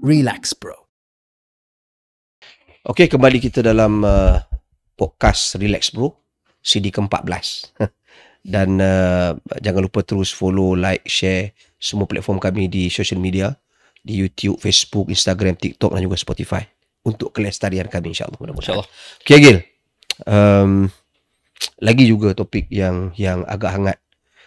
Relax bro. Okey, kembali kita dalam podcast Relax Bro, CD ke-14. Dan jangan lupa terus follow, like, share semua platform kami di social media, di YouTube, Facebook, Instagram, TikTok dan juga Spotify untuk kelestarian kami insyaAllah. Mudah-mudahan. Okey Agil, lagi juga topik yang agak hangat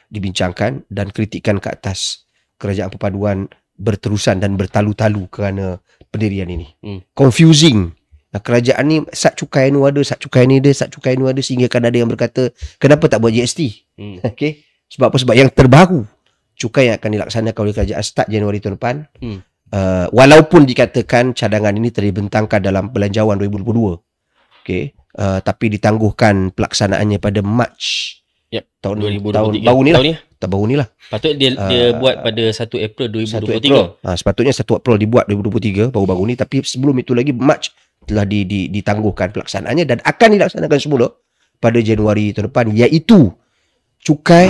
dibincangkan dan kritikan ke atas kerajaan perpaduan berterusan dan bertalu-talu kerana pendirian ini. Confusing. Kerajaan ni sat cukai ni ada, sat cukai ni ada, sat cukai ni ada, sehingga kan ada yang berkata kenapa tak buat GST? Okey. Sebab apa? Sebab yang terbaru cukai yang akan dilaksanakan oleh kerajaan start Januari tahun depan. Walaupun dikatakan cadangan ini telah dibentangkan dalam belanjawan 2022. Okey. Tapi ditangguhkan pelaksanaannya pada Mac tahun 2023. Tahun baru ni lah. Patut dia buat pada 1 April 2023. 1 April. Sepatutnya 1 April dibuat 2023 baru-baru ni, tapi sebelum itu lagi Mac telah ditangguhkan pelaksanaannya dan akan dilaksanakan semula pada Januari tahun depan, iaitu cukai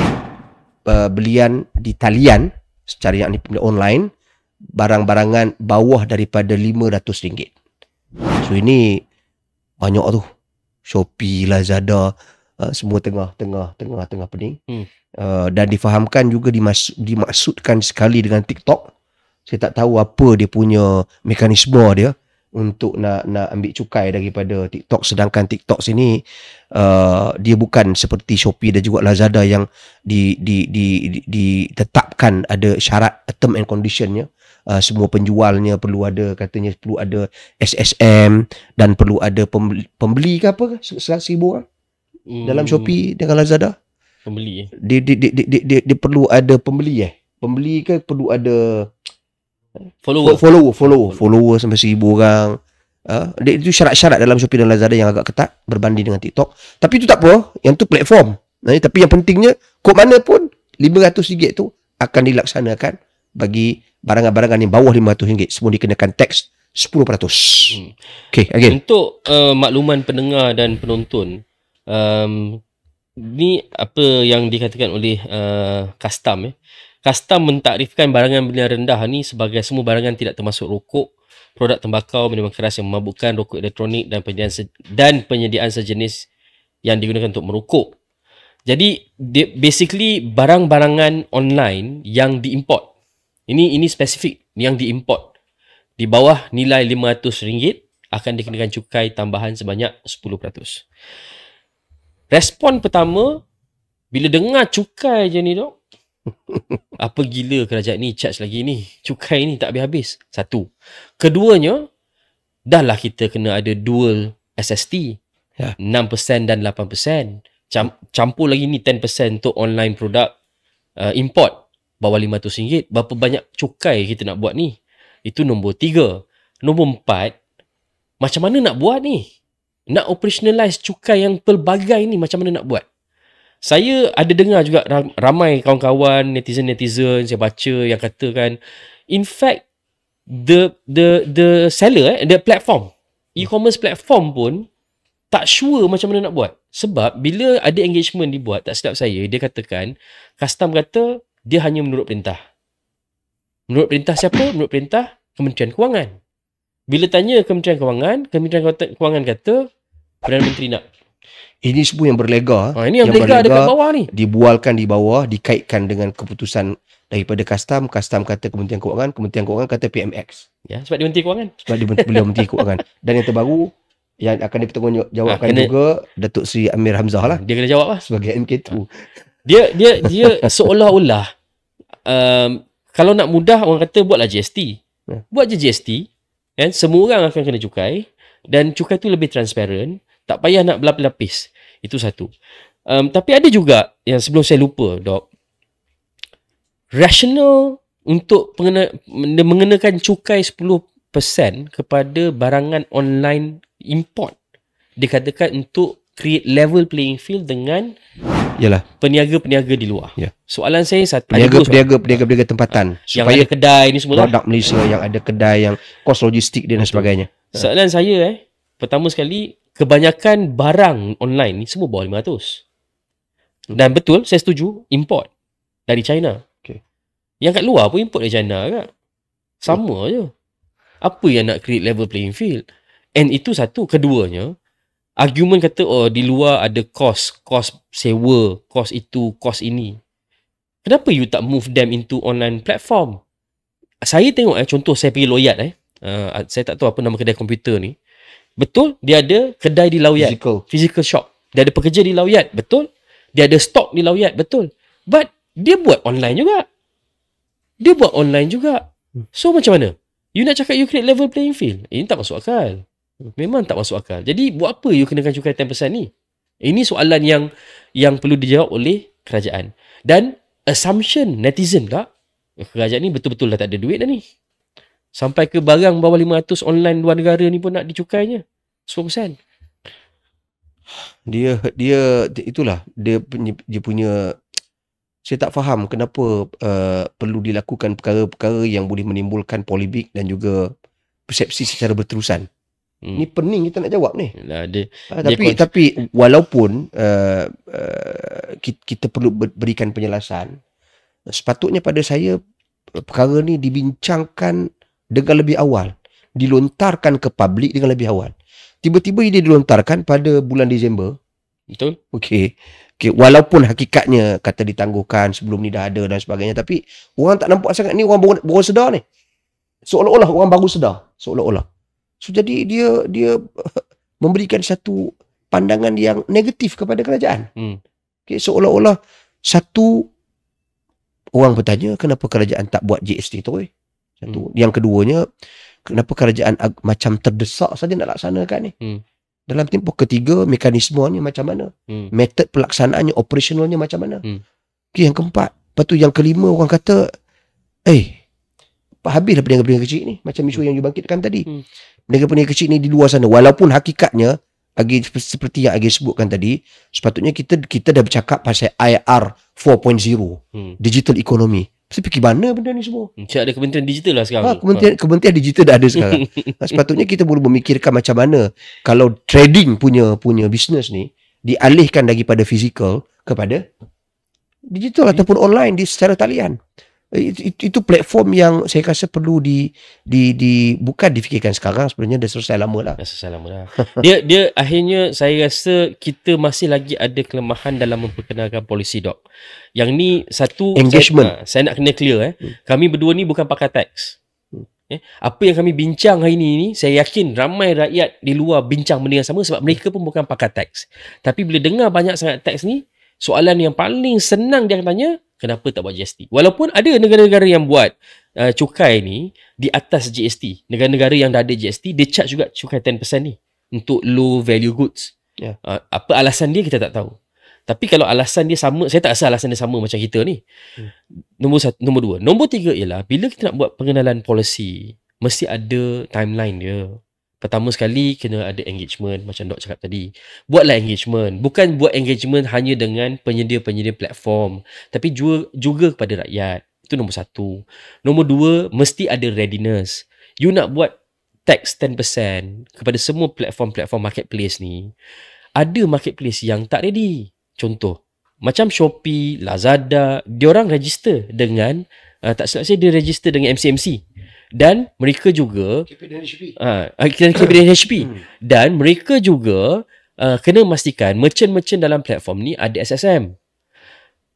belian di talian secara yang online barang-barangan bawah daripada RM500. So ini banyak tu. Shopee, Lazada, semua tengah pening. Dan difahamkan juga dimaksudkan sekali dengan TikTok. Saya tak tahu apa dia punya mekanisme dia untuk nak ambil cukai daripada TikTok, sedangkan TikTok sini dia bukan seperti Shopee dan juga Lazada yang ditetapkan ada syarat term and conditionnya. Semua penjualnya perlu ada, katanya perlu ada SSM dan perlu ada pembeli ke apa 100,000 orang dalam Shopee dengan Lazada. Pembeli dia perlu ada pembeli pembeli ke perlu ada follower sampai 1,000 orang. Itu syarat-syarat dalam Shopee dan Lazada yang agak ketat berbanding dengan TikTok. Tapi itu tak apa, yang tu platform. Tapi yang pentingnya kod mana pun RM500 tu akan dilaksanakan bagi barangan-barangan yang bawah RM500, semua dikenakan teks 10%. Okey, again. Untuk makluman pendengar dan penonton, ni apa yang dikatakan oleh custom Custom mentakrifkan barangan belian rendah ni sebagai semua barangan tidak termasuk rokok, produk tembakau, minuman keras yang memabukkan, rokok elektronik dan penyediaan sejenis yang digunakan untuk merokok. Jadi basically barang-barangan online yang diimport. Ini spesifik yang diimport di bawah nilai RM500 akan dikenakan cukai tambahan sebanyak 10%. Respon pertama bila dengar cukai je ni dok, apa gila kerajaan ni charge lagi ni, cukai ni tak habis-habis. Satu. Keduanya, dah lah kita kena ada dual SST, 6% dan 8%. Campur lagi ni 10% untuk online produk import bawah RM500. Berapa banyak cukai kita nak buat ni? Itu nombor 3. Nombor 4, macam mana nak buat ni? Nak operationalize cukai yang pelbagai ni, macam mana nak buat? Saya ada dengar juga ramai kawan-kawan netizen saya baca yang katakan, in fact the seller, the platform, e-commerce platform pun tak sure macam mana nak buat. Sebab bila ada engagement dibuat, tak silap saya, dia katakan custom kata dia hanya menurut perintah. Menurut perintah siapa? Menurut perintah Kementerian Kewangan. Bila tanya Kementerian Kewangan kata Perdana Menteri nak. Ini semua yang berlega. Ini yang berlega dekat bawah ni. Dibualkan di bawah, dikaitkan dengan keputusan daripada Custom. Custom kata Kementerian Kewangan kata PMX. Ya, sebab dia Menteri Kewangan. Sebab dia beliau Menteri Kewangan. Dan yang terbaru yang akan dipertanggungjawabkan juga Datuk Seri Amir Hamzah lah. Dia kena jawab lah sebagai MK2. Dia seolah-olah kalau nak mudah orang kata buatlah GST. Buat je GST, kan? Semua orang akan kena cukai dan cukai tu lebih transparent. Tak payah nak berlapis-lapis. Itu satu. Tapi ada juga yang sebelum saya lupa, Dok. Rasional untuk mengenakan cukai 10% kepada barangan online import. Dikatakan untuk create level playing field dengan peniaga-peniaga di luar. Soalan saya satu. Peniaga tempatan. Yang ada kedai ni semua. Produk Malaysia yang ada kedai, yang kos logistik dia dan sebagainya. Soalan saya pertama sekali, kebanyakan barang online ni semua bawah 500. Dan betul, saya setuju, import dari China. Yang kat luar pun import dari China kan. Sama je. Apa yang nak create level playing field? And itu satu. Keduanya, argument kata, di luar ada kos sewa, kos itu, kos ini. Kenapa you tak move them into online platform? Saya tengok contoh saya pergi Loyat saya tak tahu apa nama kedai komputer ni. Betul, dia ada kedai di Loyat. Physical shop. Dia ada pekerja di Loyat. Betul. Dia ada stok di Loyat. Betul. But dia buat online juga. So macam mana? You nak cakap you create level playing field? Ini tak masuk akal. Memang tak masuk akal. Jadi buat apa you kenakan cukai 10% ni? Ini soalan yang perlu dijawab oleh kerajaan. Dan assumption netizen tak? Kerajaan ni betul-betul dah tak ada duit dah ni. Sampai ke barang bawah 500 online luar negara ni pun nak dicukainya 10%. Dia itulah dia punya saya tak faham kenapa perlu dilakukan perkara-perkara yang boleh menimbulkan polemik dan juga persepsi secara berterusan. Ni pening kita nak jawab ni. Tapi walaupun kita perlu berikan penjelasan, sepatutnya pada saya perkara ni dibincangkan dengan lebih awal, dilontarkan ke publik dengan lebih awal. Tiba-tiba dia dilontarkan pada bulan Disember. Betul. Okey, walaupun hakikatnya kata ditangguhkan sebelum ni dah ada dan sebagainya, tapi orang tak nampak sangat ni orang baru sedar ni. Seolah-olah orang baru sedar, seolah-olah. So jadi dia memberikan satu pandangan yang negatif kepada kerajaan. Okay, seolah-olah satu, orang bertanya kenapa kerajaan tak buat GST tu. Satu. Yang keduanya, kenapa kerajaan macam terdesak saja nak laksanakan ni. Dalam tempoh ketiga, mekanismenya macam mana, metod pelaksanaannya, operasionalnya macam mana. Okay, yang keempat. Lepas tu yang kelima, orang kata habislah peniaga-peniaga kecil ni, macam isu yang you bangkitkan tadi. Peniaga-peniaga kecil ni di luar sana, walaupun hakikatnya seperti yang Agi sebutkan tadi, sepatutnya kita dah bercakap pasal IR 4.0, digital economy. Saya fikir mana benda ni semua? Ada kementerian digital lah sekarang. Kementerian digital dah ada sekarang. Sepatutnya kita boleh memikirkan macam mana kalau trading punya bisnes ni dialihkan daripada fizikal kepada digital ataupun online secara talian. Itu platform yang saya rasa perlu bukan difikirkan sekarang, sebenarnya dah selesai lama lah. Dia akhirnya saya rasa kita masih lagi ada kelemahan dalam memperkenalkan policy doc. Yang ni satu engagement. Saya nak kena clear kami berdua ni bukan pakar teks. Apa yang kami bincang hari ni saya yakin ramai rakyat di luar bincang benda yang sama sebab mereka pun bukan pakar teks. Tapi bila dengar banyak sangat teks ni, soalan yang paling senang dia akan tanya, kenapa tak buat GST? Walaupun ada negara-negara yang buat cukai ni di atas GST. Negara-negara yang dah ada GST, dia charge juga cukai 10% ni untuk low value goods. Apa alasan dia kita tak tahu. Tapi kalau alasan dia sama, saya tak rasa alasan dia sama macam kita ni. Nombor dua. Nombor tiga ialah, bila kita nak buat pengenalan policy, mesti ada timeline dia. Pertama sekali, kena ada engagement macam Dok cakap tadi. Buatlah engagement. Bukan buat engagement hanya dengan penyedia-penyedia platform, tapi juga kepada rakyat. Itu nombor satu. Nombor dua, mesti ada readiness. You nak buat tax 10% kepada semua platform-platform marketplace ni. Ada marketplace yang tak ready. Contoh, macam Shopee, Lazada, diorang register dengan, tak silap saya, dia register dengan MCMC. Dan mereka juga KPDN HP. Dan mereka juga kena memastikan merchant-merchant dalam platform ni ada SSM.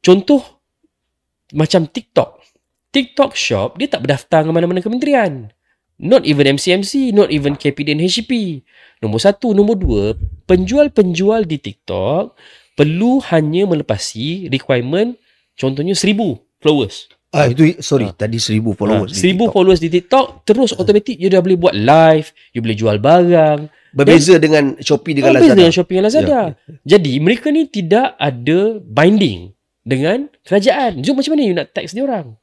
Contoh macam TikTok Shop, dia tak berdaftar dengan mana-mana kementerian. Not even MCMC, not even KPDN HP. Nombor satu. Nombor dua, penjual-penjual di TikTok perlu hanya melepasi requirement, contohnya 1,000 followers. Tadi 1,000 followers. 1,000 followers di TikTok, terus automatic you dah boleh buat live, you boleh jual barang. Berbeza dengan Shopee dengan Lazada. Berbeza dengan Shopee dengan Lazada. Jadi mereka ni tidak ada binding dengan kerajaan. So macam mana you nak tax dia orang?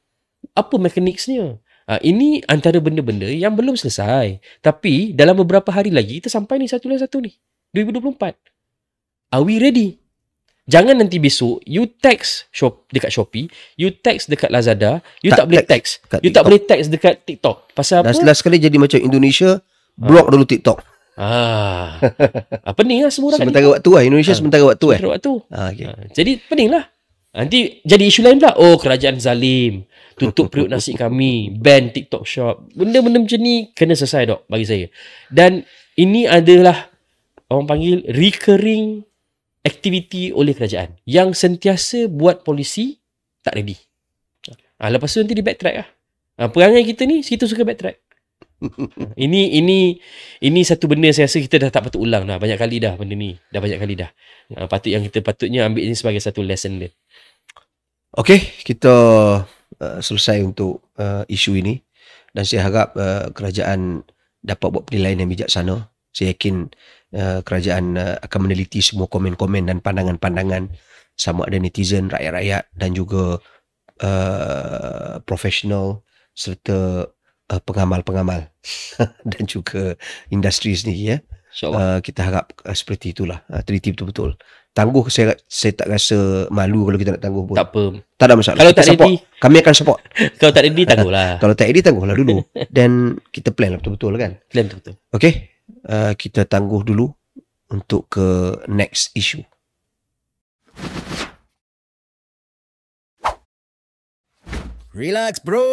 Apa mekaniknya? Ini antara benda-benda yang belum selesai. Tapi dalam beberapa hari lagi kita sampai ni 1 ni 2024. Are we ready? Jangan nanti besok you tax dekat Shopee, you tax dekat Lazada, you tak boleh tax. You tak boleh tax dekat TikTok. Pasal apa? Dan last sekali jadi macam Indonesia, block dulu TikTok. Pening lah semua orang. Sementara waktu lah. Indonesia sementara waktu. Okay. Jadi pening lah. Nanti jadi isu lain pula. Kerajaan zalim. tutup periuk nasi kami, ban TikTok Shop. Benda-benda macam ni kena selesai dok bagi saya. Dan ini adalah orang panggil recurring aktiviti oleh kerajaan yang sentiasa buat polisi tak ready. Lepas tu nanti dia backtrack lah. Perangai kita ni kita suka backtrack. Ini satu benda saya rasa kita dah tak patut ulang dah. Banyak kali dah benda ni. Dah banyak kali dah. Patutnya ambil ini sebagai satu lesson dia. Okey, kita selesai untuk isu ini dan saya harap kerajaan dapat buat penilaian yang bijaksana. Saya yakin kerajaan akan meneliti semua komen-komen dan pandangan-pandangan sama ada netizen, rakyat-rakyat dan juga profesional serta pengamal-pengamal dan juga industri sendiri ya. Kita harap seperti itulah. Teliti betul-betul. Tangguh saya tak rasa malu kalau kita nak tangguh pun. Tak apa. Tak ada masalah. Kalau kita tak support. ready, kami akan support. Kalau tak ready tangguhlah. Kalau tak ready tangguhlah dulu. Dan kita plan lah betul-betul kan. Plan betul-betul. Okey. Kita tangguh dulu untuk ke next issue. Relax bro.